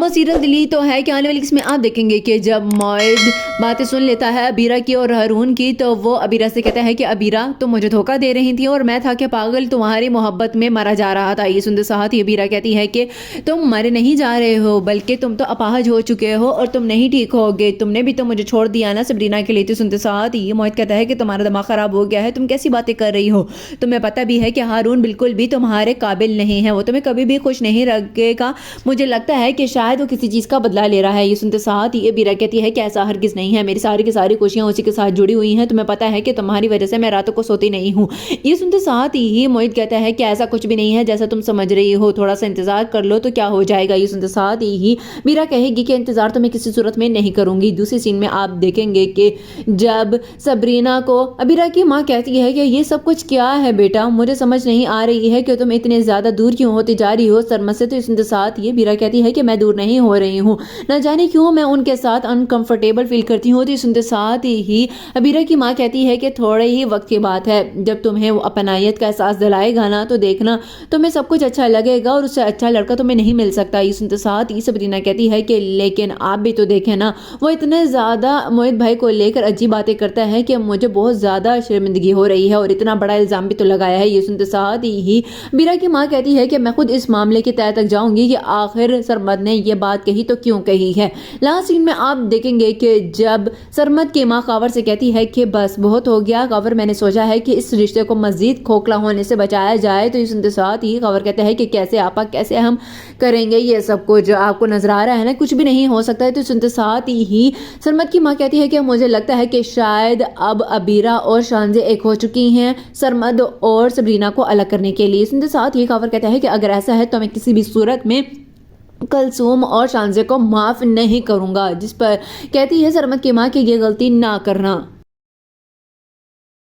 Serial दिली तो है कि आने वाली इसमें आप देखेंगे कि जब मोइद बातें सुन लेता है अबीरा की और हारून की, तो वो अबीरा से कहता है कि अबीरा तुम मुझे धोखा दे रही थी और मैं था क्या पागल, तुम्हारी मोहब्बत में मरा जा रहा था। ये सुनते साथ ही अबीरा कहती है कि तुम मरे नहीं जा रहे हो, बल्कि तुम तो अपाहज हो चुके हो और तुम नहीं ठीक होगे, तुमने भी तो मुझे छोड़ दिया ना सबरीना के लिए। तो सुनते साथ ही मोइद कहता है कि तुम्हारा दिमाग खराब हो गया है, तुम कैसी बातें कर रही हो, तुम्हें पता भी है कि हारून बिल्कुल भी तुम्हारे काबिल नहीं है, वो तुम्हें कभी भी खुश नहीं रखेगा, मुझे लगता है कि शायद वो किसी चीज़ का बदला ले रहा है। ये सुनते साथ ये अबीरा कहती है कि ऐसा हरगिज़ नहीं है, मेरी सारी की सारी खुशियाँ उसी के साथ जुड़ी हुई हैं, तुम्हें पता है कि तुम्हारी वजह से मैं रातों को सोती नहीं हूँ। ये सुनते साथ ही मोहित कहता है कि ऐसा कुछ भी नहीं है जैसा तुम समझ रही हो, थोड़ा सा इंतजार कर लो तो क्या हो जाएगा। ये सुनते साथ ही अबीरा कहेगी कि इंतजार तो मैं किसी सूरत में नहीं करूंगी। दूसरी सीन में आप देखेंगे कि जब सबरीना को अबीरा की माँ कहती है कि ये सब कुछ क्या है बेटा, मुझे समझ नहीं आ रही है कि तुम इतने ज़्यादा दूर क्यों होती जा रही हो सरमद से। तो इस साथ ये अबीरा कहती है कि मैं दूर नहीं हो रही हूँ, न जाने क्यों मैं उनके साथ अनकंफर्टेबल फील करती हूँ। तो सुनते साथ ही अबीरा की माँ कहती है कि थोड़े ही वक्त की बात है, जब तुम्हें वो अपनायत का एहसास दिलाएगा ना तो देखना तुम्हें सब कुछ अच्छा लगेगा और उससे अच्छा लड़का तुम्हें नहीं मिल सकता। ये सुनते साथ ही सबरीना कहती है कि लेकिन आप भी तो देखें ना, वो इतने ज़्यादा मोहित भाई को लेकर अजीब बातें करता है कि मुझे बहुत ज़्यादा शर्मिंदगी हो रही है और इतना बड़ा इल्ज़ाम भी तो लगाया है। ये सुनते साथ ही अबीरा की माँ कहती है कि मैं खुद इस मामले की तह तक जाऊंगी कि आखिर सरमद ने ये बात कही तो क्यों कही है। लास्ट सीन में आप देखेंगे कि जब सरमद की माँ कावर से कहती है कि बस बहुत हो गया कावर, मैंने सोचा है कि इस रिश्ते को मजीद खोखला होने से बचाया जाए। तो ये सुनते साथ ही कावर कहते हैं कि कैसे आपा, कैसे हम करेंगे ये सब कुछ, आपको नजर आ रहा है ना कुछ भी नहीं हो सकता है। तो सुनते साथ ही सरमद की माँ कहती है कि मुझे लगता है कि शायद अब अबीरा और शानजे एक हो चुकी हैं सरमद और सबरीना को अलग करने के लिए। सुनते साथ ही कावर कहता है कि अगर ऐसा है तो मैं किसी भी सूरत में कलसूम और शानजे को माफ़ नहीं करूंगा। जिस पर कहती है सरमद की माँ कि ये गलती ना करना।